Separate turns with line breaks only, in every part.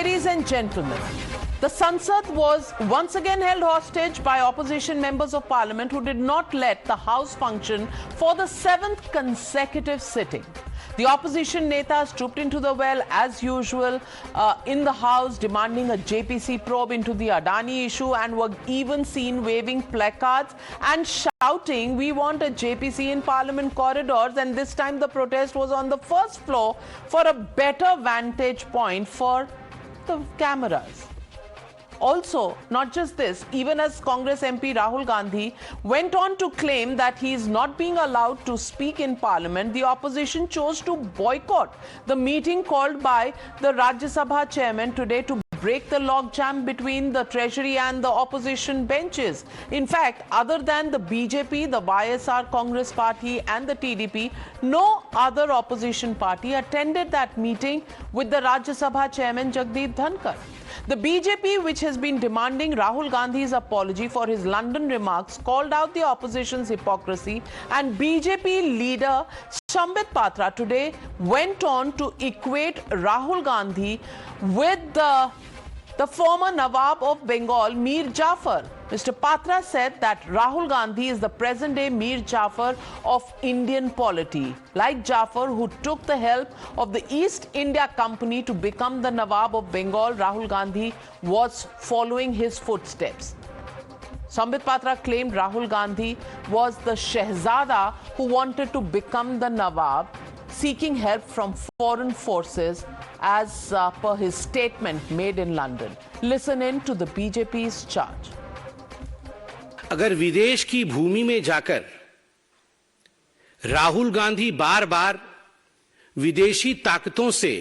Ladies and gentlemen, the Sansad was once again held hostage by opposition members of parliament who did not let the House function for the 7th consecutive sitting. The opposition netas trooped into the well as usual in the House, demanding a JPC probe into the Adani issue, and were even seen waving placards and shouting, "We want a JPC in Parliament corridors." And this time the protest was on the first floor for a better vantage point for the cameras. Also, not just this, even as Congress MP Rahul Gandhi went on to claim that he is not being allowed to speak in Parliament, the opposition chose to boycott the meeting called by the Rajya Sabha chairman today to break the logjam between the Treasury and the opposition benches. In fact, other than the BJP, the YSR Congress party and the TDP, no other opposition party attended that meeting with the Rajya Sabha chairman Jagdeep Dhankar. The BJP, which has been demanding Rahul Gandhi's apology for his London remarks, called out the opposition's hypocrisy, and BJP leader Sambit Patra today went on to equate Rahul Gandhi with the former Nawab of Bengal, Mir Jafar. Mr. Patra said that Rahul Gandhi is the present-day Mir Jafar of Indian polity. Like Jafar, who took the help of the East India Company to become the Nawab of Bengal, Rahul Gandhi was following his footsteps. Sambit Patra claimed Rahul Gandhi was the Shehzada who wanted to become the Nawab, seeking help from foreign forces, as per his statement made in London. Listen in to the BJP's charge.
अगर विदेश की भूमि में जाकर राहुल गांधी बार बार विदेशी ताकतों से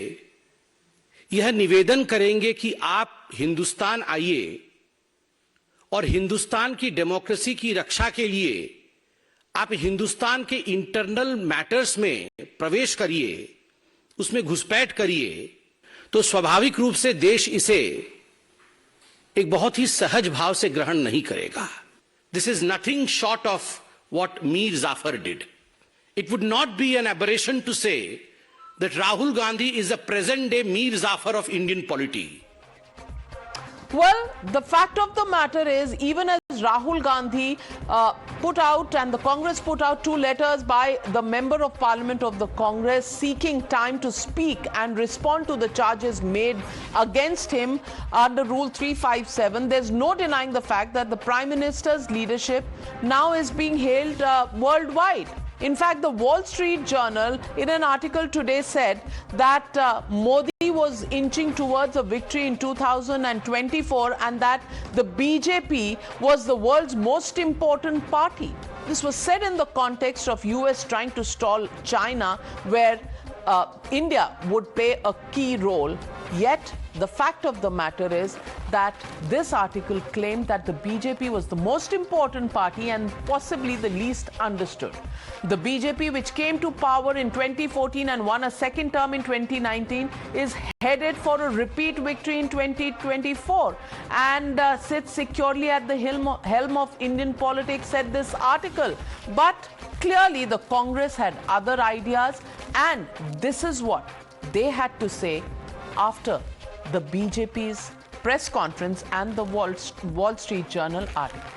यह निवेदन करेंगे कि आप हिंदुस्तान आइए और हिंदुस्तान की डेमोक्रेसी की रक्षा के लिए आप हिंदुस्तान के इंटरनल मैटर्स में प्रवेश करिए, उसमें घुसपैठ करिए, तो स्वाभाविक रूप से देश इसे एक बहुत ही सहज भाव से ग्रहण नहीं करेगा. This is nothing short of what Mir Jafar did. It would not be an aberration to say that Rahul Gandhi is a present-day Mir Jafar of Indian polity.
Well, the fact of the matter is, even as Rahul Gandhi put out, and the Congress put out 2 letters by the Member of Parliament of the Congress seeking time to speak and respond to the charges made against him under Rule 357, there's no denying the fact that the Prime Minister's leadership now is being hailed worldwide. In fact, the Wall Street Journal, in an article today, said that Modi was inching towards a victory in 2024 and that the BJP was the world's most important party. This was said in the context of US trying to stall China, where India would play a key role. Yet, the fact of the matter is that this article claimed that the BJP was the most important party and possibly the least understood. The BJP, which came to power in 2014 and won a second term in 2019, is headed for a repeat victory in 2024 and sits securely at the helm of Indian politics, said this article. But clearly the Congress had other ideas, and this is what they had to say after the BJP's press conference and the Wall Street Journal article.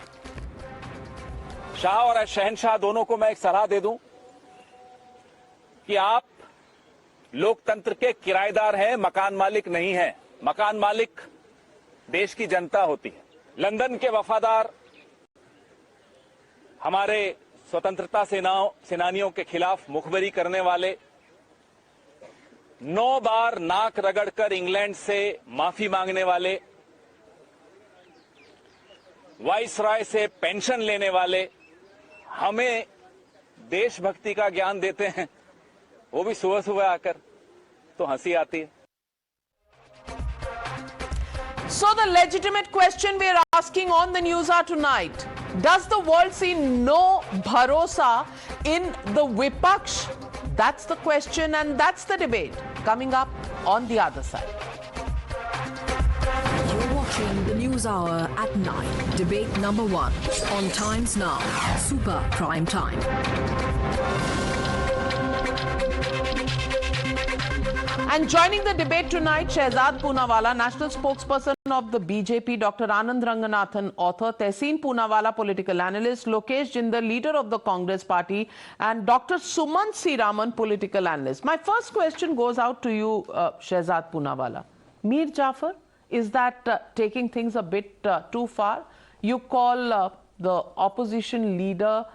Shah और शहनशाह दोनों को मैं एक सलाह दे दूं कि आप लोकतंत्र के किराएदार हैं, मकान मालिक नहीं हैं. मकान मालिक देश की जनता होती है. लंदन के वफादार हमारे स्वतंत्रता सेनानियों के खिलाफ मुखबरी करने वाले, 9 बार नाक रगड़कर इंग्लैंड से माफी मांगने वाले, वाइसराय से पेंशन लेने वाले हमें देशभक्ति का ज्ञान देते हैं, वो भी सुबह सुबह आकर, तो हंसी आती है.
So the legitimate question we are asking on the Newshour tonight: does the world see no bharosa in the Vipaksh? That's the question, and that's the debate coming up on the other side.
You're watching the Newshour at 9. Debate number 1 on Times Now, Super Prime Time.
And joining the debate tonight, Shehzad Poonawalla, national spokesperson of the BJP, Dr. Anand Ranganathan, author, Tehseen Poonawalla, political analyst, Lokesh Jindal, leader of the Congress party, and Dr. Sumanth C Raman, political analyst. My first question goes out to you, Shehzad Poonawalla. Mir Jafar, is that taking things a bit too far? You call the opposition leader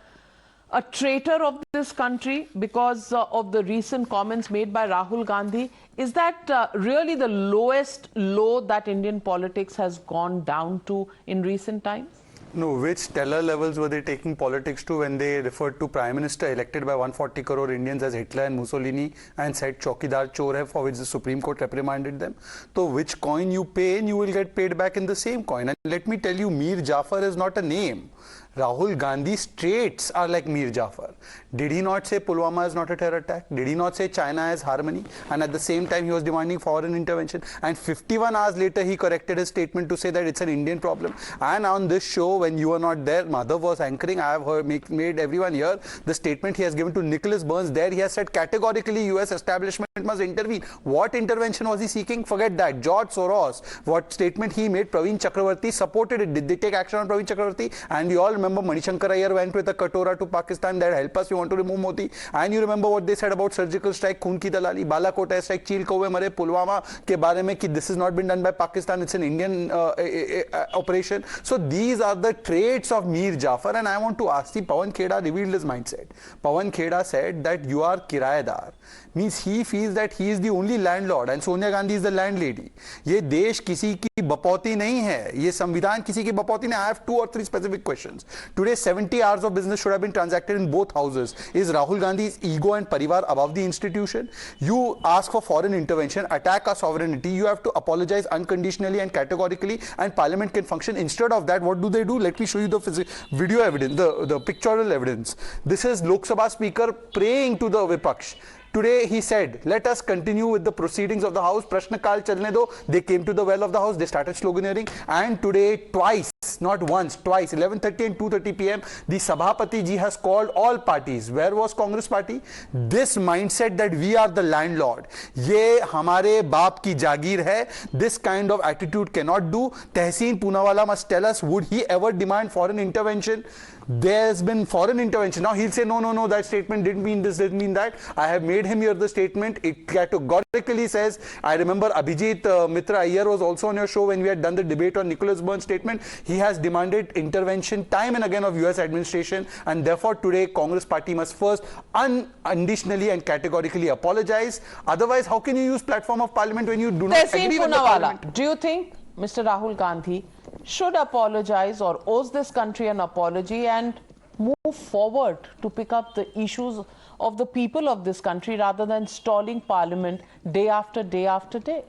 a traitor of this country because of the recent comments made by Rahul Gandhi. Is that really the lowest low that Indian politics has gone down to in recent times?
No, which stellar levels were they taking politics to when they referred to Prime Minister elected by 140 crore Indians as Hitler and Mussolini and said Chaukidar Chor hai, for which the Supreme Court reprimanded them? So which coin you pay in, you will get paid back in the same coin. And let me tell you, Mir Jafar is not a name. Rahul Gandhi's traits are like Mir Jafar. Did he not say Pulwama is not a terror attack? Did he not say China is harmony? And at the same time, he was demanding foreign intervention. And 51 hours later, he corrected his statement to say that it's an Indian problem. And on this show, when you were not there, Mother was anchoring. I have heard, made everyone hear the statement he has given to Nicholas Burns. There, he has said categorically, US establishment must intervene. What intervention was he seeking? Forget that. George Soros, what statement he made, Praveen Chakravarti supported it. Did they take action on Praveen Chakravarti? And we all remember Manishankar Iyer went with a katora to Pakistan that help us, we want to remove Modi. And you remember what they said about surgical strike, Khoon ki dalali, Balakot air strike, Chil Kauve Mare, Pulwama ke bare mein ki this has not been done by Pakistan, it's an Indian operation. So these are the traits of Mir Jafar, and I want to ask you, Pawan Kheda revealed his mindset. Pawan Kheda said that you are kirayedar. Means he feels that he is the only landlord and Sonia Gandhi is the landlady. ये देश किसी की बपौती नहीं है, ये संविधान किसी की बपौती नहीं. I have 2 or 3 specific questions. Today 70 hours of business should have been transacted in both houses. Is Rahul Gandhi's ego and parivar above the institution? You ask for foreign intervention, attack our sovereignty, you have to apologize unconditionally and categorically, and parliament can function. Instead of that, what do? Let me show you the video evidence, the pictorial evidence. This is Lok Sabha speaker praying to the Vipaksh. Today he said, let us continue with the proceedings of the house. Prashna Kal chalne do. They came to the well of the house. They started sloganeering. And today twice, not once, twice, 11:30 and 2:30 p.m. the Sabhapati ji has called all parties. Where was Congress party? This mindset that we are the landlord. Ye hamare baap ki jagir hai. This kind of attitude cannot do. Tehseen Poonawalla must tell us, would he ever demand foreign intervention? There's been foreign intervention. Now he'll say, no, that statement didn't mean this, didn't mean that. I have made him hear the statement. It categorically says, I remember Abhijit Mitra Iyer was also on your show when we had done the debate on Nicholas Burns' statement. He has demanded intervention time and again of US administration, and therefore today Congress party must first unconditionally and categorically apologize. Otherwise, how can you use platform of parliament when you do not agree with the parliament?
Do you think Mr. Rahul Gandhi should apologize or owes this country an apology and move forward to pick up the issues of the people of this country rather than stalling parliament day after day after day?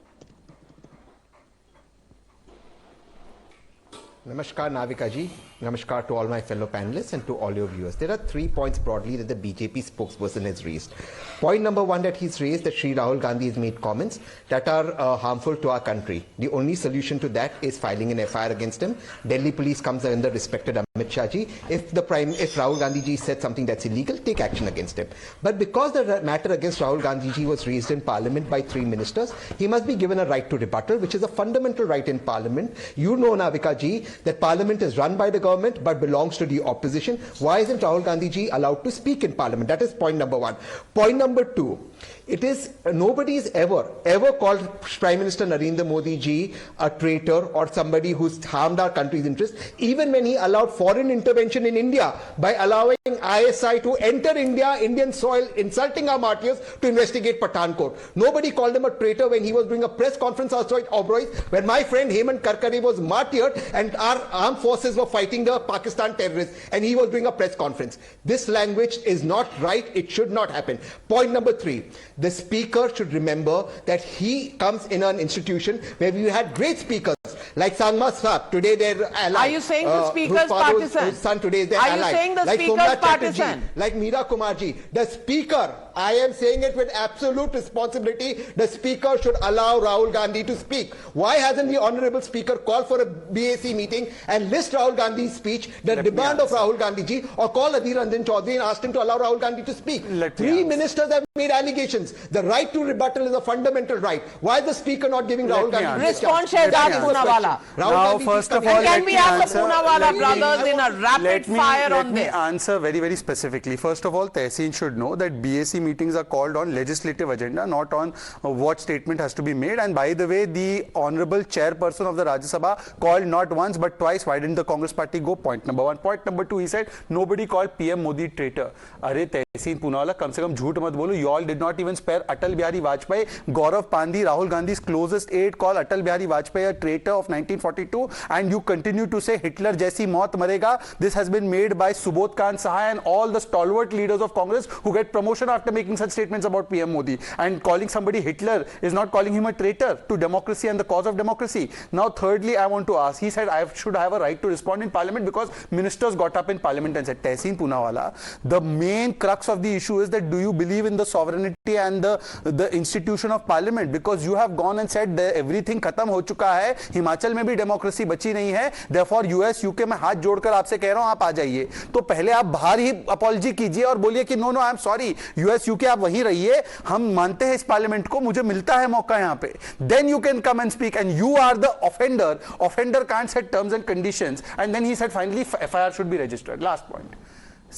Namaskar Navika ji, namaskar to all my fellow panelists and to all your viewers. There are 3 points broadly that the BJP spokesperson has raised. Point number 1 that he's raised, that Shri Rahul Gandhi has made comments that are harmful to our country. The only solution to that is filing an FIR against him. Delhi police comes under respected Amit Shah ji. If Rahul Gandhi ji said something that's illegal, take action against him. But because the matter against Rahul Gandhi ji was raised in parliament by 3 ministers, he must be given a right to rebuttal, which is a fundamental right in parliament. You know, Navika ji, that parliament is run by the government but belongs to the opposition. Why isn't Rahul Gandhi ji allowed to speak in parliament? That is point number 1. Point number 2, it is nobody is ever called Prime Minister Narendra Modi ji a traitor or somebody who's harmed our country's interests, even when he allowed foreign intervention in India by allowing ISI to enter India, Indian soil, insulting our martyrs to investigate Pathankot. Nobody called him a traitor when he was doing a press conference outside Oberoi, when my friend Hemant Karkare was martyred and our armed forces were fighting the Pakistan terrorists, and he was doing a press conference. This language is not right. It should not happen. Point number 3, the speaker should remember that he comes in an institution where we had great speakers ministers like Sangma Sat, today their ally.
Are you saying the speaker's partisan?
His son today is their
Are
ally.
you saying the
like
speaker's
Somnath
partisan?
Chatterjee, like Meera Kumarji. The speaker, I am saying it with absolute responsibility, the speaker should allow Rahul Gandhi to speak. Why hasn't the honorable speaker called for a BAC meeting and list Rahul Gandhi's speech, the demand of Rahul Gandhi ji, or call Adhir Ranjan Chaudhary and ask him to allow Rahul Gandhi to speak? Three ministers have made allegations. The right to rebuttal is a fundamental right. Why is the speaker not giving Rahul Gandhi?
Respond, Shehzad Poonawalla.
Now, first of all,
can we have the Poonawalla brothers in a rapid fire on this?
Let me answer very, very specifically. First of all, Tehseen should know that BAC meetings are called on legislative agenda, not on what statement has to be made. And by the way, the honorable chairperson of the Rajya Sabha called not once but twice. Why didn't the Congress party go? Point number one. Point number two, he said nobody called PM Modi traitor. Arey Tehseen Poonawalla, kam se kam jhoot mat bolo. You all did not even spare Atal Bihari Vajpayee. Gaurav Pandey, Rahul Gandhi's closest aide, called Atal Bihari Vajpayee a traitor of 1942, and you continue to say Hitler jaisi maut marega. This has been made by Subodh Khan Sahay and all the stalwart leaders of Congress who get promotion after making such statements about PM Modi. And calling somebody Hitler is not calling him a traitor to democracy and the cause of democracy. Now, thirdly, I want to ask, he said I should have a right to respond in parliament because ministers got up in parliament and said, Tehseen Poonawalla, the main crux of the issue is that do you believe in the sovereignty and the institution of parliament? Because you have gone and said that everything khatam ho chuka hai, Himachal mein bhi democracy bachi nahi hai, therefore US, UK mein haath jodkar aapse keh raha hu, aap aa jaiye. तो पहले आप बाहर ही apology कीजिए और बोलिए कि no I am sorry, US UK आप वहीं रहिए, हम मानते हैं इस पार्लियामेंट को, मुझे मिलता है मौका यहाँ पे, then you can come and speak and you are the offender can't set terms and conditions and then he said finally FIR should be registered. Last point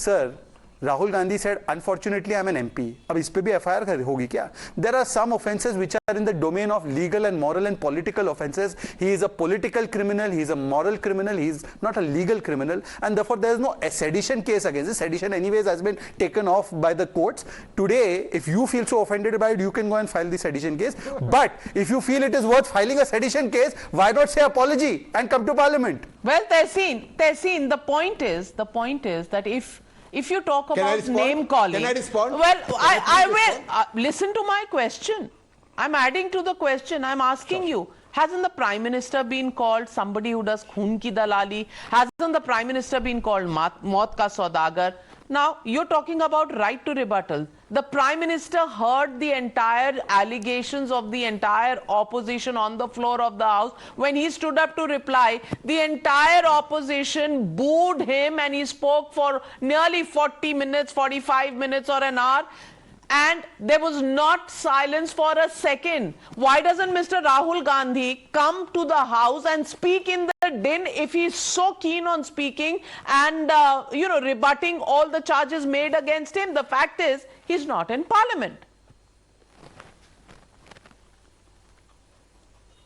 sir, Rahul Gandhi said, unfortunately, I'm an MP. अब इस पे भी FIR होगी क्या? There are some offences which are in the domain of legal and moral and political offences. He is a political criminal. He is a moral criminal. He is not a legal criminal. And therefore, there is no sedition case against him. Sedition anyways has been taken off by the courts. Today, if you feel so offended by it, you can go and file the sedition case. But if you feel it is worth filing a sedition case, why not say apology and come to parliament?
Well, Tehseen, the point is that if you talk about name calling,
can I respond?
Well, I will listen to my question. I'm adding to the question. I'm asking you, hasn't the Prime Minister been called somebody who does khoon ki dalali? Hasn't the Prime Minister been called maut ka saudagar? Now, you're talking about right to rebuttal. The Prime Minister heard the entire allegations of the entire opposition on the floor of the House. When he stood up to reply, the entire opposition booed him and he spoke for nearly 40 minutes, 45 minutes or an hour. And there was not silence for a second. Why doesn't Mr. Rahul Gandhi come to the House and speak in the din if he's so keen on speaking and, rebutting all the charges made against him? The fact is, he's not in Parliament.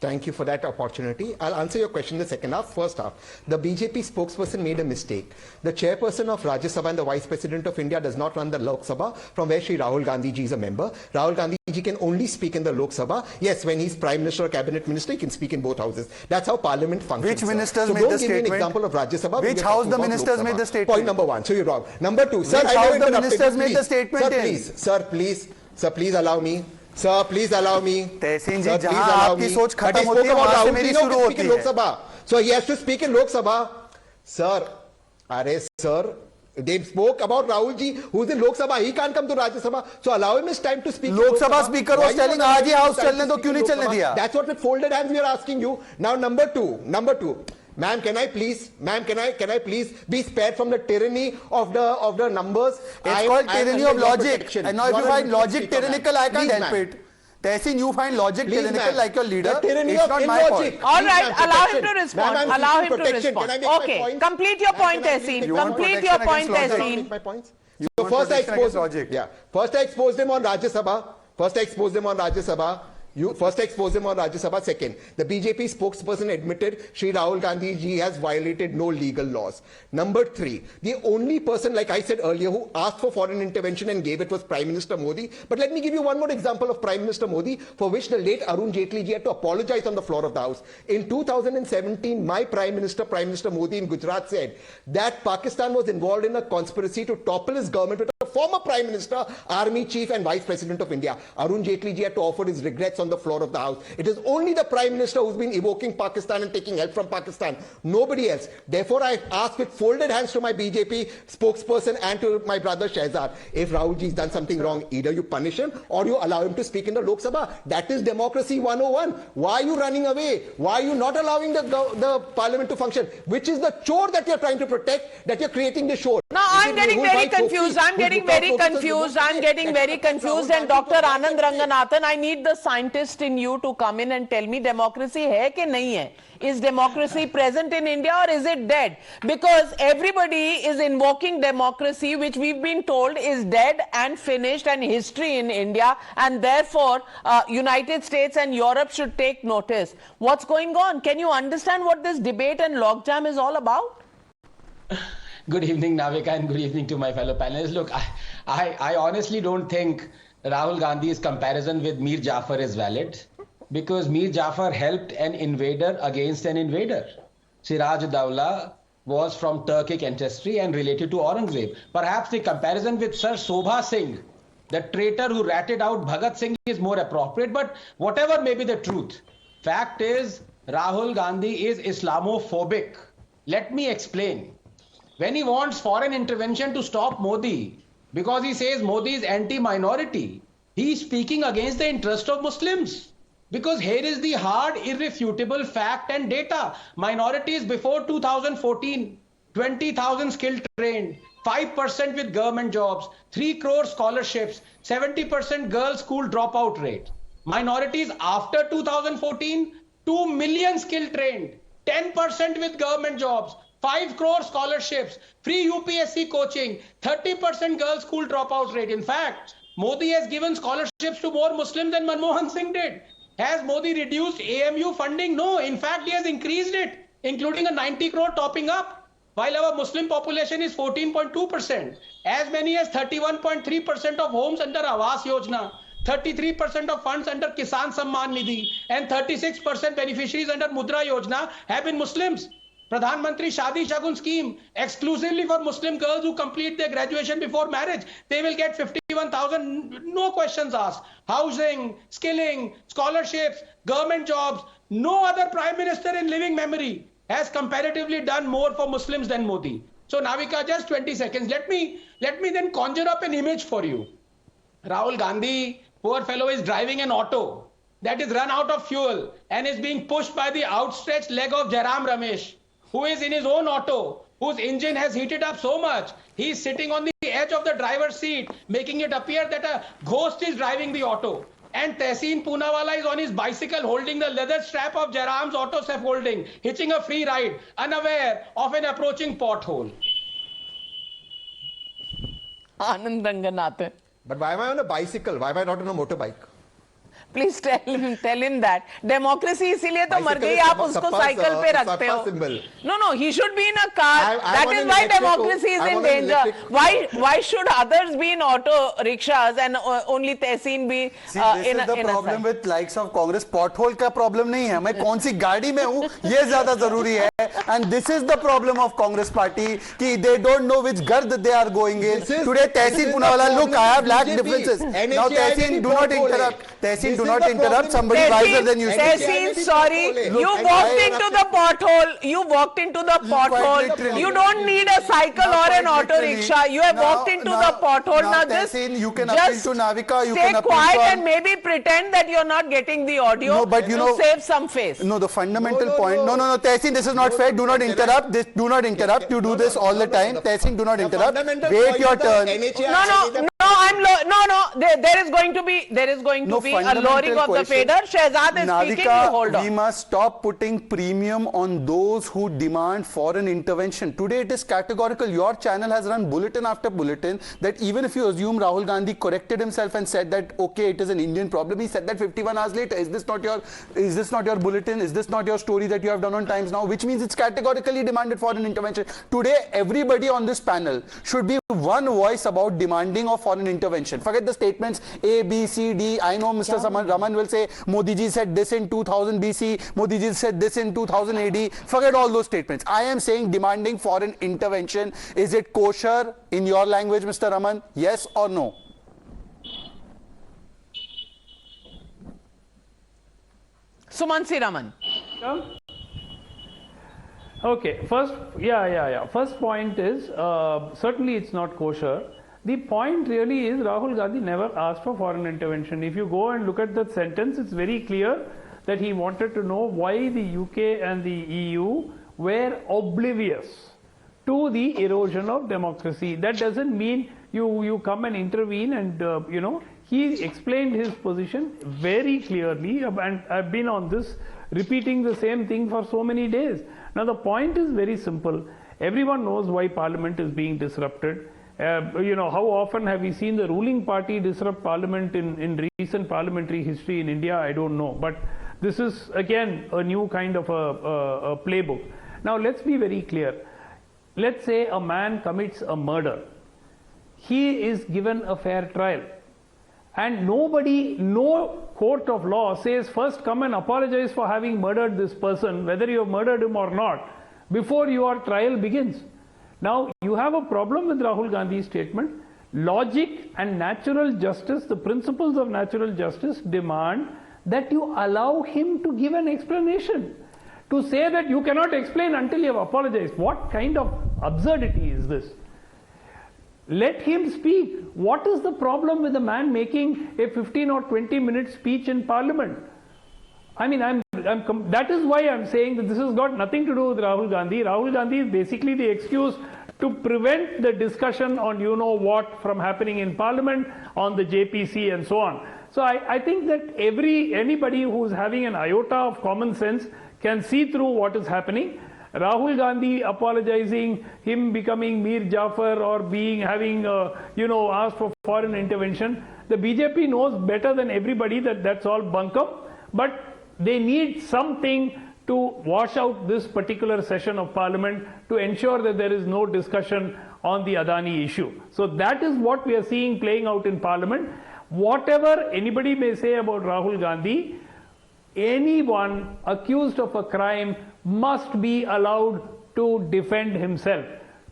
Thank you for that opportunity. I'll answer your question in the second half. First half, the BJP spokesperson made a mistake. The chairperson of Rajya Sabha and the vice president of India does not run the Lok Sabha, from where Shri Rahul Gandhi ji is a member. Rahul Gandhi ji can only speak in the Lok Sabha. Yes, when he's prime minister or cabinet minister, he can speak in both houses. That's how parliament functions.
Which ministers
so
made the
don't give me
statement?
an example of Rajya Sabha.
Which house the ministers made the statement?
Point number one. So you're wrong. Number two, sir,
Which house the ministers made the statement in?
Sir, please allow me. Sir, please allow me.
Tehseen ji, जहां आपकी सोच खत्म होती है, वहां से मेरी शुरू होती है.
So he has to speak in Lok Sabha. Sir, they spoke about Rahul ji, who's in Lok Sabha. He can't come to Rajya Sabha. So allow him his time to speak.
Lok Sabha speaker was telling, आज ही house चलने दो, क्यों नहीं चलने दिया?
That's what with folded hands we are asking you. Now number two. Ma'am, can I please be spared from the tyranny of the numbers?
It's called tyranny of logic. And now if you find logic tyrannical, I can't help it. Tehseen, you find logic tyrannical like your leader. It's not my fault.
All right, allow him to respond. Allow him to respond. Okay, complete your point, Tehseen. Complete your point, Tehseen.
So first I exposed him on Rajya Sabha. First, I exposed him on Rajya Sabha. Second, the BJP spokesperson admitted Shri Rahul Gandhi ji has violated no legal laws. Number three, the only person, like I said earlier, who asked for foreign intervention and gave it was Prime Minister Modi. But let me give you one more example of Prime Minister Modi, for which the late Arun Jaitley ji had to apologize on the floor of the House. In 2017, my Prime Minister Modi in Gujarat said that Pakistan was involved in a conspiracy to topple his government with a former Prime Minister, Army Chief and Vice President of India. Arun Jaitley ji had to offer his regrets on the floor of the House. It is only the Prime Minister who's been evoking Pakistan and taking help from Pakistan. Nobody else. Therefore, I ask with folded hands to my BJP spokesperson and to my brother Shehzad, if Rahul ji has done something wrong, either you punish him or you allow him to speak in the Lok Sabha. That is democracy 101. Why are you running away? Why are you not allowing the parliament to function? Which is the chore that you're trying to protect, that you're creating the shore?
Now, I'm getting very confused. I'm getting very confused. And Dr. Anand Ranganathan, I need the scientist in you to come in and tell me democracy hai ke nahi hai? Is democracy present in India or is it dead? Because everybody is invoking democracy, which we've been told is dead and finished and history in India, and therefore United States and Europe should take notice. What's going on? Can you understand what this debate and logjam is all about?
Good evening, Navika, and good evening to my fellow panelists. Look, I honestly don't think Rahul Gandhi's comparison with Mir Jafar is valid, because Mir Jafar helped an invader against an invader. Siraj Dawla was from Turkic ancestry and related to Aurangzeb. Perhaps the comparison with Sir Sobha Singh, the traitor who ratted out Bhagat Singh, is more appropriate, but whatever may be the truth, fact is Rahul Gandhi is Islamophobic. Let me explain. When he wants foreign intervention to stop Modi, because he says Modi is anti-minority, he is speaking against the interest of Muslims. Because here is the hard, irrefutable fact and data. Minorities before 2014, 20,000 skilled trained, 5% with government jobs, 3 crore scholarships, 70% girls school dropout rate. Minorities after 2014, 2 million skilled trained, 10% with government jobs, 5 crore scholarships, free UPSC coaching, 30% girls school dropout rate. In fact, Modi has given scholarships to more Muslims than Manmohan Singh did. Has Modi reduced AMU funding? No. In fact, he has increased it, including a 90 crore topping up, while our Muslim population is 14.2%. As many as 31.3% of homes under Awas Yojana, 33% of funds under Kisan Samman Nidhi, and 36% beneficiaries under Mudra Yojana have been Muslims. Pradhan Mantri Shadi Shagun scheme, exclusively for Muslim girls who complete their graduation before marriage. They will get 51,000, no questions asked. Housing, skilling, scholarships, government jobs. No other Prime Minister in living memory has comparatively done more for Muslims than Modi. So Navika, just 20 seconds. Let me then conjure up an image for you. Rahul Gandhi, poor fellow, is driving an auto that is run out of fuel and is being pushed by the outstretched leg of Jairam Ramesh, who is in his own auto, whose engine has heated up so much, he is sitting on the edge of the driver's seat, making it appear that a ghost is driving the auto. And Tehseen Poonawalla is on his bicycle holding the leather strap of Jairam's auto scaffolding, hitching a free ride, unaware of an approaching pothole.
Anand Ranganathan.
But why am I on a bicycle? Why am I not on a motorbike?
Please tell him that. Democracy इसीलिए तो मर गई, आप उसको cycle पे रखते हो. No, he should be in a car. That is why democracy is in danger. Why should others be in auto rickshaws and only Tehseen be in a
this is the problem with likes of Congress. Pothole का problem नहीं है. मैं कौन सी गाड़ी में हूँ ये ज़्यादा ज़रूरी है. And this is the problem of Congress party कि they don't know which gard they are going in. Today Tehseen Poonawalla, look, I have black differences. Now Tehseen, do not interrupt. Tehseen, do not interrupt. Somebody wiser than you.
Tehseen, sorry, you walked into the pothole. You walked into the pothole. You don't need a cycle or an auto rickshaw. You have walked into the pothole. Now just
you can appeal to Navika. You
stay
can
quiet and maybe pretend that you're not getting the audio.
No, but you know,
save some face.
No, the fundamental point. No, Tehseen, this is not fair. Do not interrupt. Do not interrupt. You do this all the time. Tehseen, do not interrupt. Wait your turn. There is going to be a lowering of the fader. Shehzad is Navika,
speaking. You hold on.
We must stop putting premium on those who demand foreign intervention. Today it is categorical. Your channel has run bulletin after bulletin that even if you assume Rahul Gandhi corrected himself and said that okay, it is an Indian problem, he said that 51 hours later. Is this not your bulletin? Is this not your story that you have done on Times Now? Which means it's categorically demanded foreign intervention. Today everybody on this panel should be one voice about demanding of foreign foreign intervention. Forget the statements A, B, C, D. I know Mr. Raman will say Modi ji said this in 2000 BC, Modi ji said this in 2000 AD. Forget all those statements. I am saying demanding foreign intervention. Is it kosher in your language, Mr. Raman? Yes or no?
Sumanth C Raman.
Okay, first point is certainly it's not kosher. The point really is Rahul Gandhi never asked for foreign intervention. If you go and look at that sentence, it's very clear that he wanted to know why the UK and the EU were oblivious to the erosion of democracy. That doesn't mean you come and intervene and he explained his position very clearly, and I've been on this repeating the same thing for so many days. Now the point is very simple. Everyone knows why Parliament is being disrupted. How often have we seen the ruling party disrupt Parliament in recent parliamentary history in India? I don't know. But this is again a new kind of a playbook. Now let's be very clear. Let's say a man commits a murder. He is given a fair trial. And no court of law says first come and apologize for having murdered this person, whether you have murdered him or not, before your trial begins. Now, you have a problem with Rahul Gandhi's statement. Logic and natural justice, the principles of natural justice demand that you allow him to give an explanation. To say that you cannot explain until you have apologized, what kind of absurdity is this? Let him speak. What is the problem with a man making a 15 or 20 minute speech in Parliament? I mean, that is why I'm saying that this has got nothing to do with Rahul Gandhi. Rahul Gandhi is basically the excuse to prevent the discussion on what from happening in Parliament, on the JPC and so on. So I think that anybody who's having an iota of common sense can see through what is happening. Rahul Gandhi apologizing, him becoming Mir Jafar or having asked for foreign intervention. The BJP knows better than everybody that that's all bunk up, but they need something to wash out this particular session of Parliament to ensure that there is no discussion on the Adani issue. So that is what we are seeing playing out in Parliament. Whatever anybody may say about Rahul Gandhi, anyone accused of a crime must be allowed to defend himself.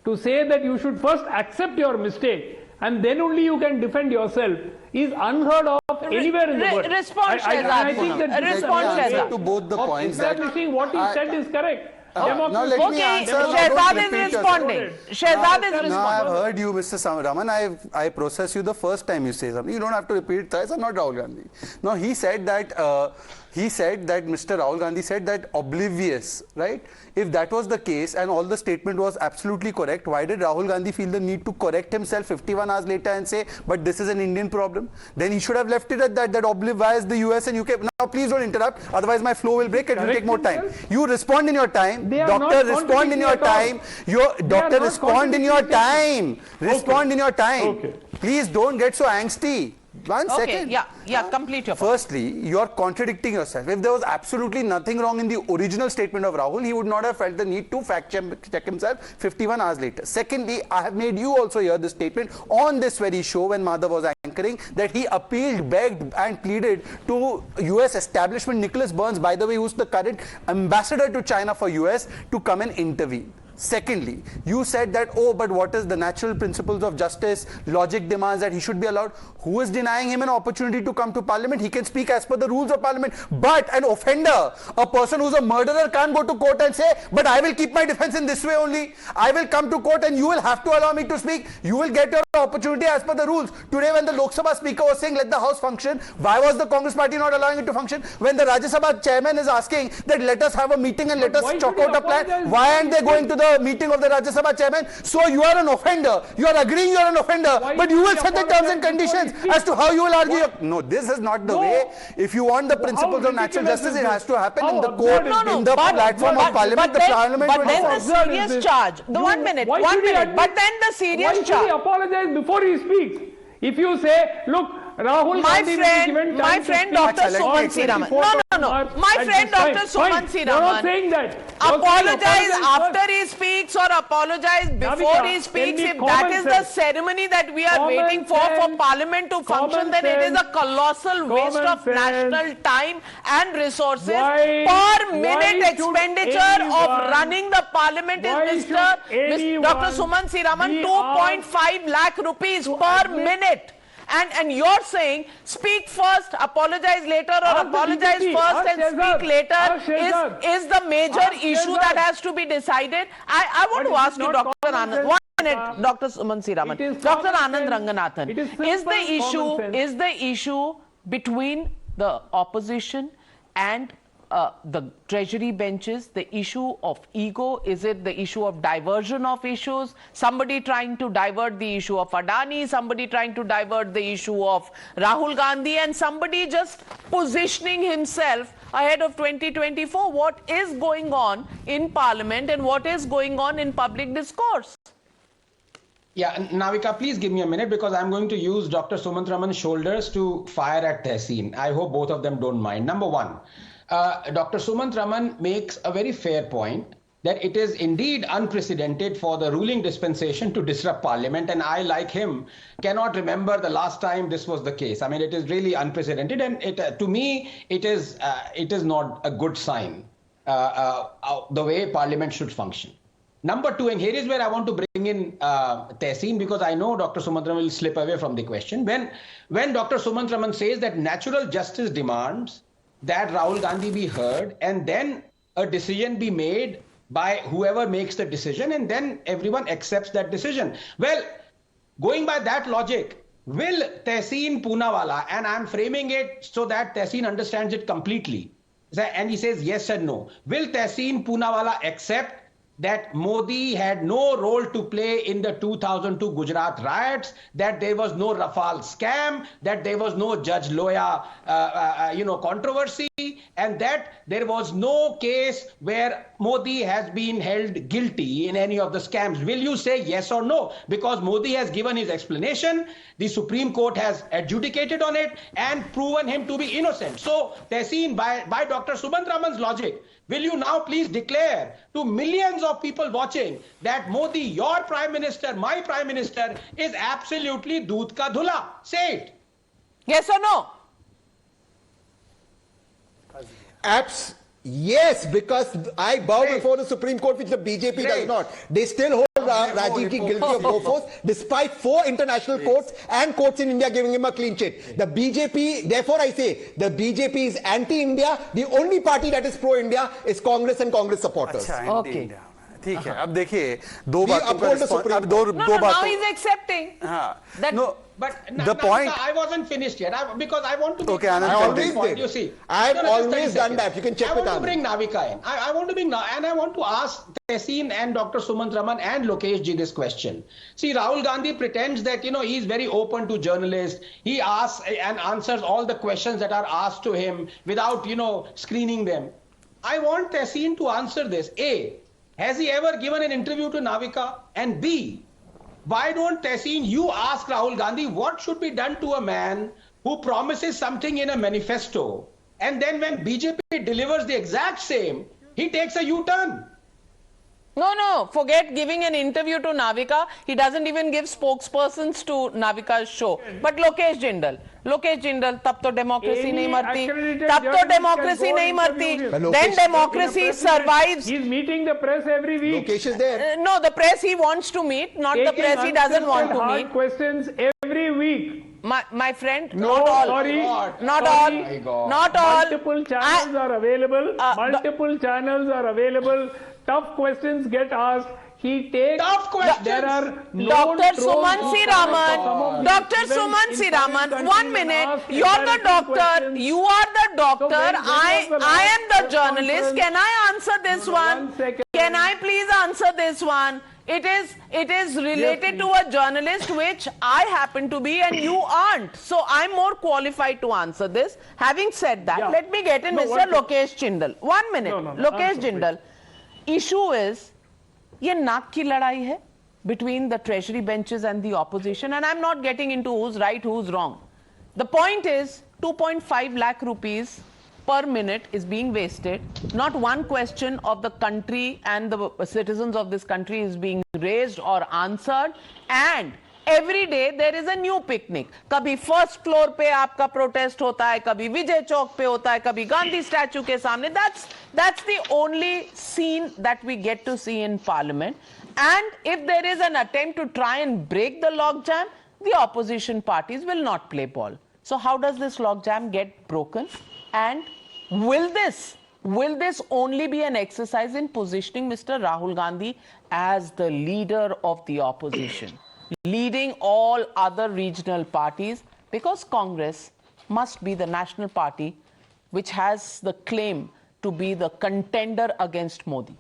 To say that you should first accept your mistake and then only you can defend yourself is unheard of anywhere in the world.
Respond, Shehzad. Respond, Shehzad.
To both the points
establishing what he said is correct.
Now let me answer.
Shehzad is responding. Shehzad is responding.
Now I've heard you, Mr. Raman. I process you the first time you say something. You don't have to repeat it twice. I'm not Rahul Gandhi. Now he said that Mr. Rahul Gandhi said that oblivious, right? If that was the case and all the statement was absolutely correct, why did Rahul Gandhi feel the need to correct himself 51 hours later and say, but this is an Indian problem? Then he should have left it at that oblivious the US and UK. Now please don't interrupt, otherwise my flow will break. It will take more time. You respond in your time. Doctor, respond in your time. Doctor, respond in your time. Respond in your time. Please don't get so angsty. One second.
Complete your point.
Firstly, you are contradicting yourself. If there was absolutely nothing wrong in the original statement of Rahul, he would not have felt the need to fact check himself 51 hours later. Secondly, I have made you also hear the statement on this very show when Madhav was anchoring that he appealed, begged and pleaded to US establishment, Nicholas Burns, by the way, who's the current ambassador to China for US, to come and intervene. Secondly, you said that, but what is the natural principles of justice, logic demands that he should be allowed. Who is denying him an opportunity to come to Parliament? He can speak as per the rules of Parliament. But an offender, a person who's a murderer can't go to court and say, but I will keep my defense in this way only. I will come to court and you will have to allow me to speak. You will get your opportunity as per the rules. Today when the Lok Sabha speaker was saying, let the House function, why was the Congress party not allowing it to function? When the Rajya Sabha chairman is asking that let us have a meeting and let us chalk out a plan, why aren't they going to the meeting of the Rajya Sabha chairman? So you are an offender. You are agreeing you are an offender, but you will set the terms and conditions as to how you will argue. No, this is not the way. If you want the principles of natural justice, it has to happen in the court, in the platform of Parliament. The Parliament
but then the serious charge. One minute. But then the serious charge.
Why should he apologize before he speaks? If you say, look, Rahul
my
Gandhi
friend, my friend Dr. Sumanth C Raman. No. My friend Dr. Sumanth C
You're not
Raman.
saying that.
Apologize after he speaks or apologize before he speaks. If that is the ceremony that we are waiting for Parliament to function, then it is a colossal waste of national time and resources. Per minute expenditure of running the Parliament is Dr. Sumanth C Raman, 2.5 lakh rupees per minute. And you're saying speak first, apologize later, or apologize first and speak later is the major issue that has to be decided. I want to ask you, Dr. Anand, 1 minute, Dr. Sumanth C Raman. Dr. Anand Ranganathan, is the issue between the opposition and the treasury benches the issue of ego? Is it the issue of diversion of issues? Somebody trying to divert the issue of Adani, somebody trying to divert the issue of Rahul Gandhi, and somebody just positioning himself ahead of 2024? What is going on in Parliament and what is going on in public discourse?
Yeah, Navika, please give me a minute because I'm going to use Dr. Sumanth Raman's shoulders to fire at Tehseen. I hope both of them don't mind. Number one, Dr. Sumanth Raman makes a very fair point that it is indeed unprecedented for the ruling dispensation to disrupt Parliament, and I, like him, cannot remember the last time this was the case. I mean, it is really unprecedented, and to me, it is not a good sign the way Parliament should function. Number two, and here is where I want to bring in Tehseen, because I know Dr. Sumanth Raman will slip away from the question. When Dr. Sumanth Raman says that natural justice demands that Rahul Gandhi be heard and then a decision be made by whoever makes the decision, and then everyone accepts that decision. Well, going by that logic, will Tehseen Poonawalla, and I'm framing it so that Tehseen understands it completely, and he says yes and no, will Tehseen Poonawalla accept that Modi had no role to play in the 2002 Gujarat riots, that there was no Rafale scam, that there was no Judge Loya, controversy, and that there was no case where Modi has been held guilty in any of the scams? Will you say yes or no? Because Modi has given his explanation, the Supreme Court has adjudicated on it and proven him to be innocent. So, Tehseen, by Dr. Sumanth Raman's logic, will you now please declare to millions of people watching that Modi, your Prime Minister, my Prime Minister, is absolutely doodh ka dhula? Say it.
Yes or no?
Yes, because I bow before the Supreme Court, which the BJP does not. They still hold Rajiv Ji guilty of Bofors, despite 4 international courts and courts in India giving him a clean sheet. The BJP, therefore I say, the BJP is anti-India. The only party that is pro-India is Congress and Congress supporters.
Okay.
ठीक है, अब देखिए दो बातों का दो बातों.
Now he's accepting.
No.
But
the point,
I wasn't finished yet because I want to make
I
always did.
You see,
I've always done that. You can check with
I want to bring Navika in. I want to bring, and I want to ask Tehseen and Dr. Sumanth Raman and Lokesh Ji this question. See, Rahul Gandhi pretends that, he's very open to journalists. He asks and answers all the questions that are asked to him without, screening them. I want Tehseen to answer this. A, has he ever given an interview to Navika? And B, why don't, Tehseen, you ask Rahul Gandhi what should be done to a man who promises something in a manifesto, and then when BJP delivers the exact same, he takes a U-turn?
No, forget giving an interview to Navika. He doesn't even give spokespersons to Navika's show. But Lokesh Jindal, तब तो democracy नहीं मरती. तब तो democracy नहीं मरती. Then democracy survives.
He's meeting the press every week.
Lokesh is there.
No, the press he wants to meet, not the press he doesn't want to meet.
Questions every week.
My friend,
no,
not all.
Sorry,
not all. Not all.
Multiple channels are available. Multiple channels are available. Tough questions get asked. He takes
tough questions.
There are no
Dr. Sumanth C Raman. Dr. Sumanth C Raman. 1 minute. You're the doctor. You are the doctor. I am the journalist. Can I answer this one? Can I please answer this one? It is related to a journalist, which I happen to be and you aren't. So I'm more qualified to answer this. Having said that, let me get in Mr. Lokesh Jindal. 1 minute. Lokesh Jindal. Issue is, ये नाक की लड़ाई है between the treasury benches and the opposition, and I'm not getting into who's right, who's wrong. The point is 2.5 lakh rupees per minute is being wasted. Not one question of the country and the citizens of this country is being raised or answered, and every day there is a new picnic. कभी first floor पे आपका protest होता है, कभी विजय चौक पे होता है, कभी गांधी statue के सामने. That's the only scene that we get to see in Parliament. And if there is an attempt to try and break the logjam, the opposition parties will not play ball. So how does this logjam get broken? And will this only be an exercise in positioning Mr. Rahul Gandhi as the leader of the opposition, leading all other regional parties? Because Congress must be the national party which has the claim to be the contender against Modi.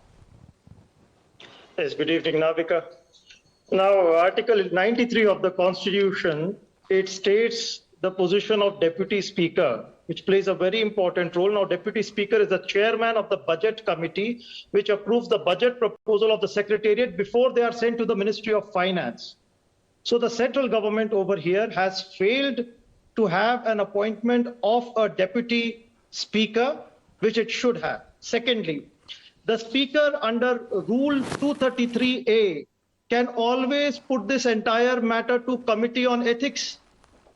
Yes, good evening, Navika. Now, Article 93 of the Constitution, it states the position of Deputy Speaker, which plays a very important role. Now, Deputy Speaker is the chairman of the Budget Committee, which approves the budget proposal of the Secretariat before they are sent to the Ministry of Finance. So the central government over here has failed to have an appointment of a Deputy Speaker, which it should have. Secondly, the Speaker under Rule 233A can always put this entire matter to Committee on Ethics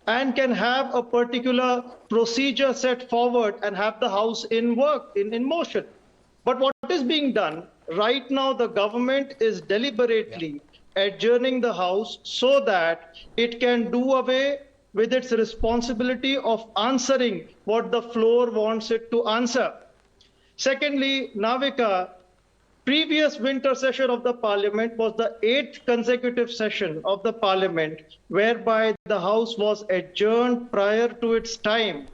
and can have a particular procedure set forward and have the House in motion. But what is being done right now, the government is deliberately adjourning the House so that it can do away with its responsibility of answering what the floor wants it to answer. Secondly, Navika, previous winter session of the Parliament was the 8th consecutive session of the Parliament whereby the House was adjourned prior to its time.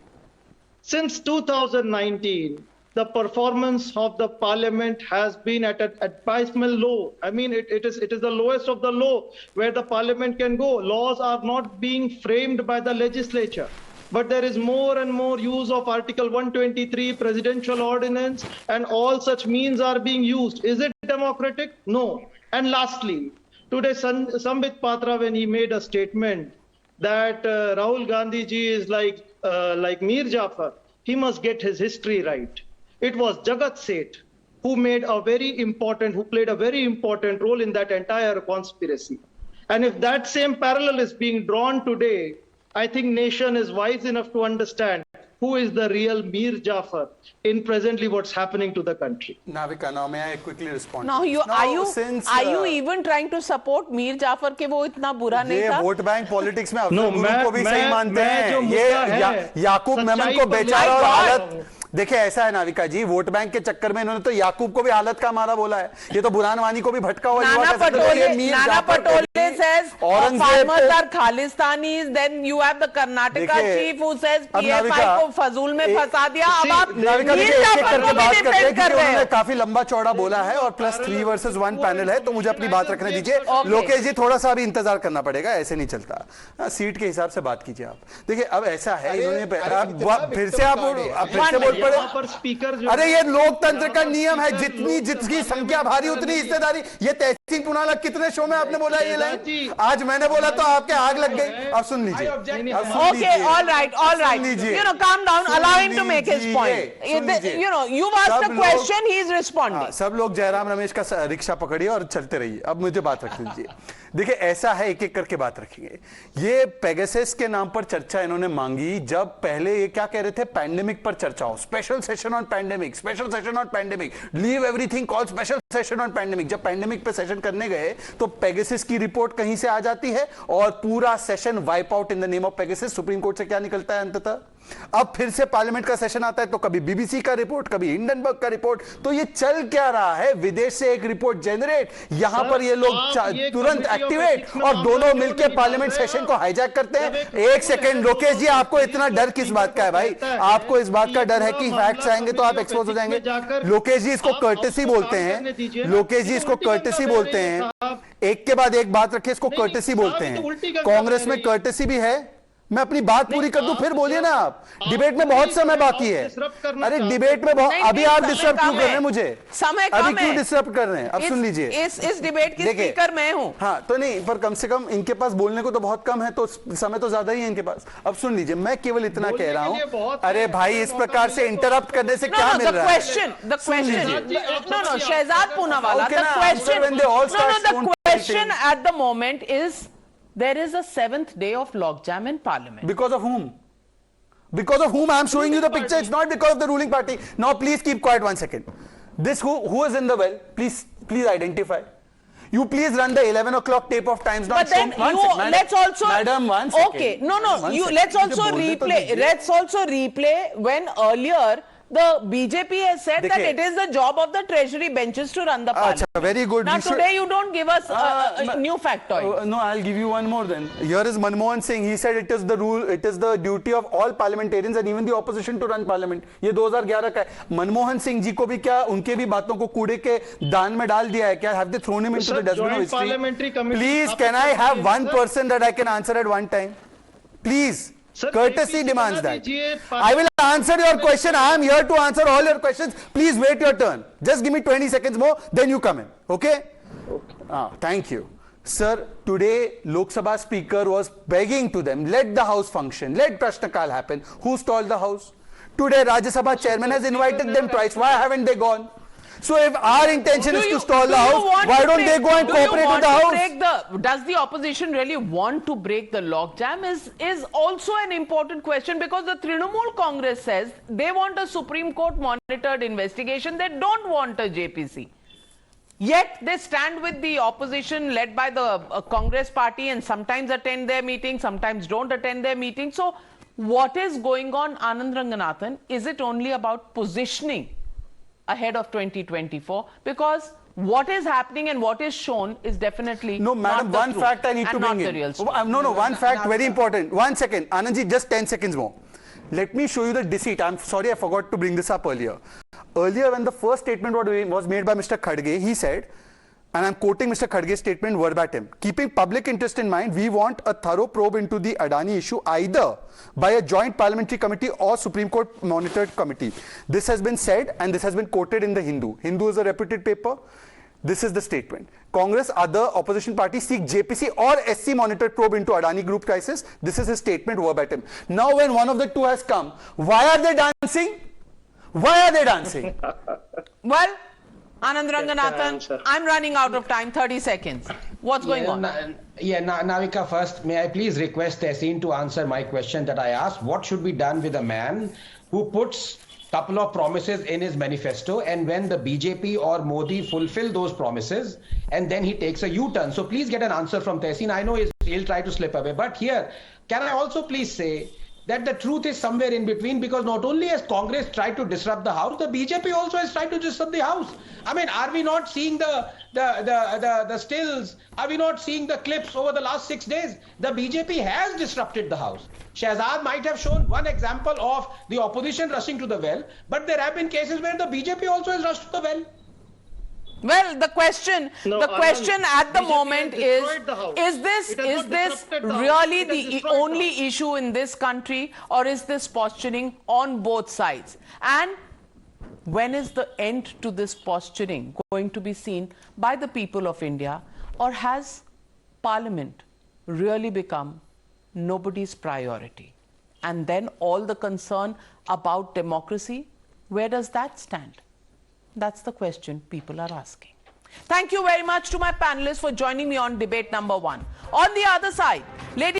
Since 2019, the performance of the Parliament has been at an abysmal low. I mean, it is the lowest of the low where the Parliament can go. Laws are not being framed by the legislature. But there is more and more use of Article 123, presidential ordinance, and all such means are being used. Is it democratic? No. And lastly, today Sambit Patra, when he made a statement that Rahul Gandhi ji is like Mir Jafar, he must get his history right. It was Jagat Seth who played a very important role in that entire conspiracy. And if that same parallel is being drawn today, I think nation is wise enough to understand who is the real Mir Jafar in presently what's happening to the country.
Navika, now may I quickly respond?
Now, are you even trying to support Mir Jafar के वो इतना बुरा नहीं था?
ये vote bank politics में अफजल गुरु को भी सही मानते हैं। ये याकूब मेमन को बेचारा और हालत देखिए ऐसा है नाविका जी, वोट बैंक के चक्कर में इन्होंने तो याकूब को भी हालत का मारा बोला है। ये तो बुरहान वानी को भी भटका हुआ
Nana Patole says farmers are Khalistanis, then you have the Karnataka chief who says PFI को फजूल में फंसा दिया। अब आप
उन्होंने काफी लंबा चौड़ा बोला है और +3 वर्सेस 1 पैनल है, तो मुझे अपनी बात रखने दीजिए। लोकेश जी थोड़ा सा भी इंतजार करना पड़ेगा, ऐसे नहीं चलता। सीट के हिसाब से बात कीजिए आप। देखिए अब ऐसा है, इन्होंने फिर से आप बोल पड़े। अरे ये लोकतंत्र का नियम है, जितनी संख्या भारी उतनी हिस्सेदारी। ये तहसीन पूनावाला कितने शो में आपने बोला ये लाइन? आज मैंने बोला तो आपके आग लग गई। अब सुन लीजिए।
Okay, all right. You know, calm down. Allow him to make his point. You know, you've asked a question, he is responding.
सब लोग जयराम रमेश का रिक्शा पकड़िए और चलते रहिए। अब मुझे बात रख लीजिए। देखिए ऐसा है, एक एक करके बात रखेंगे। ये पेगासस के नाम पर चर्चा इन्होंने मांगी, जब पहले ये क्या कह रहे थे, पैंडेमिक पर चर्चा हो, special session on pandemic, leave everything, call special session on pandemic. जब पैंडेमिक पे सेशन करने गए तो पेगासस की रिपोर्ट कहीं से आ जाती है और पूरा session wipe out in the name of Pegasus. Supreme court से क्या निकलता है अंततः? अब फिर से पार्लियामेंट का सेशन आता है तो कभी बीबीसी का रिपोर्ट, कभी हिंडनबर्ग का रिपोर्ट। तो ये चल क्या रहा है? विदेश से एक रिपोर्ट जनरेट, यहां पर ये लोग तुरंत एक्टिवेट और दोनों मिलकर पार्लियामेंट सेशन को हाईजैक करते हैं। एक सेकंड लोकेश जी, आपको इतना डर किस बात का है भाई? आपको इस बात का डर है कि फैक्ट्स आएंगे तो आप एक्सपोज हो जाएंगे? लोकेश जी इसको कर्टेसी बोलते हैं। लोकेश जी इसको कर्टेसी बोलते हैं। एक के बाद एक बात रखिए, इसको कर्टेसी बोलते हैं। कांग्रेस में कर्टेसी भी है मैं अपनी बात पूरी कर दूं फिर बोलिए ना आप। डिबेट में बहुत समय बाकी है। अरे डिबेट में बहुत, अभी आप डिस्टर्ब क्यों कर रहे हैं मुझे?
समय कम है,
अभी क्यों डिस्टर्ब कर रहे हैं? अब सुन लीजिए,
इस डिबेट की स्पीकर मैं हूं।
हाँ तो नहीं, पर कम से कम इनके पास बोलने को तो बहुत कम है, तो समय तो ज्यादा ही है इनके पास। अब सुन लीजिए, मैं केवल इतना कह रहा हूं, अरे भाई इस प्रकार से इंटरप्ट करने से क्या मिल रहा है?
The question, Shehzad Poonawalla, the question at the moment is, there is a 7th day of logjam in Parliament.
Because of whom? Because of whom? I am showing you the picture. It's not because of the ruling party. Now please keep quiet 1 second. This who is in the well? Please identify. You please run the 11 o'clock tape of Times.
But then let's also,
madam, 1 second.
Okay, let's also replay. Let's also replay when earlier the BJP has said that it is the job of the treasury benches to run the parliament.
Very good.
Now today you don't give us a new factoid.
No, I'll give you one more then. Here is Manmohan Singh. He said it is the rule, it is the duty of all parliamentarians and even the opposition to run parliament. ये 2011 का है. मनमोहन सिंह जी को भी क्या उनके भी बातों को कूड़े के दान में डाल दिया है क्या? Have they thrown him into the dustbin of history? Please, can I have one person that I can answer at one time? Please. Courtesy demands that. I will answer your question. I am here to answer all your questions. Please wait your turn. Just give me 20 seconds more, then you come in. Okay? Thank you. Sir, today Lok Sabha Speaker was begging to them, let the House function, let Prashnakal happen. Who stalled the House? Today Rajya Sabha Chairman has invited them twice. Why haven't they gone? So if our intention is to stall the House, why don't they go and cooperate with the House?
Does the opposition really want to break the logjam is also an important question, because the Trinamool Congress says they want a Supreme Court monitored investigation. They don't want a JPC. Yet they stand with the opposition led by the Congress party and sometimes attend their meetings, sometimes don't attend their meetings. So what is going on, Anand Ranganathan? Is it only about positioning ahead of 2024? Because what is happening and what is shown is definitely
no, madam, one fact I need to bring in. One fact, very important. 1 second. Anandji, just 10 seconds more. Let me show you the deceit. I'm sorry I forgot to bring this up earlier. Earlier, when the first statement was made by Mr. Khadge, he said, and I'm quoting Mr. Khadge's statement verbatim, keeping public interest in mind, we want a thorough probe into the Adani issue either by a joint parliamentary committee or Supreme Court monitored committee. This has been said and this has been quoted in the Hindu. Hindu is a reputed paper. This is the statement. Congress, other opposition parties seek JPC or SC monitored probe into Adani Group crisis. This is his statement verbatim. Now when one of the two has come, why are they dancing? Why are they dancing?
Well, Anand Ranganathan, I'm running out of time, 30 seconds. What's going on?
Navika, first, may I please request Tehseen to answer my question that I asked. What should be done with a man who puts a couple of promises in his manifesto, and when the BJP or Modi fulfill those promises, and then he takes a U-turn? So please get an answer from Tehseen. I know he'll try to slip away. But here, can I also please say that the truth is somewhere in between, because not only has Congress tried to disrupt the House, the BJP also has tried to disrupt the House. I mean, are we not seeing the stills? Are we not seeing the clips over the last 6 days? The BJP has disrupted the House. Shehzad might have shown one example of the opposition rushing to the well, but there have been cases where the BJP also has rushed to the well.
Well, the question at the moment is this really the only issue in this country, or is this posturing on both sides? And when is the end to this posturing going to be seen by the people of India, or has Parliament really become nobody's priority? And then all the concern about democracy, where does that stand? That's the question people are asking. Thank you very much to my panelists for joining me on debate number 1. On the other side, ladies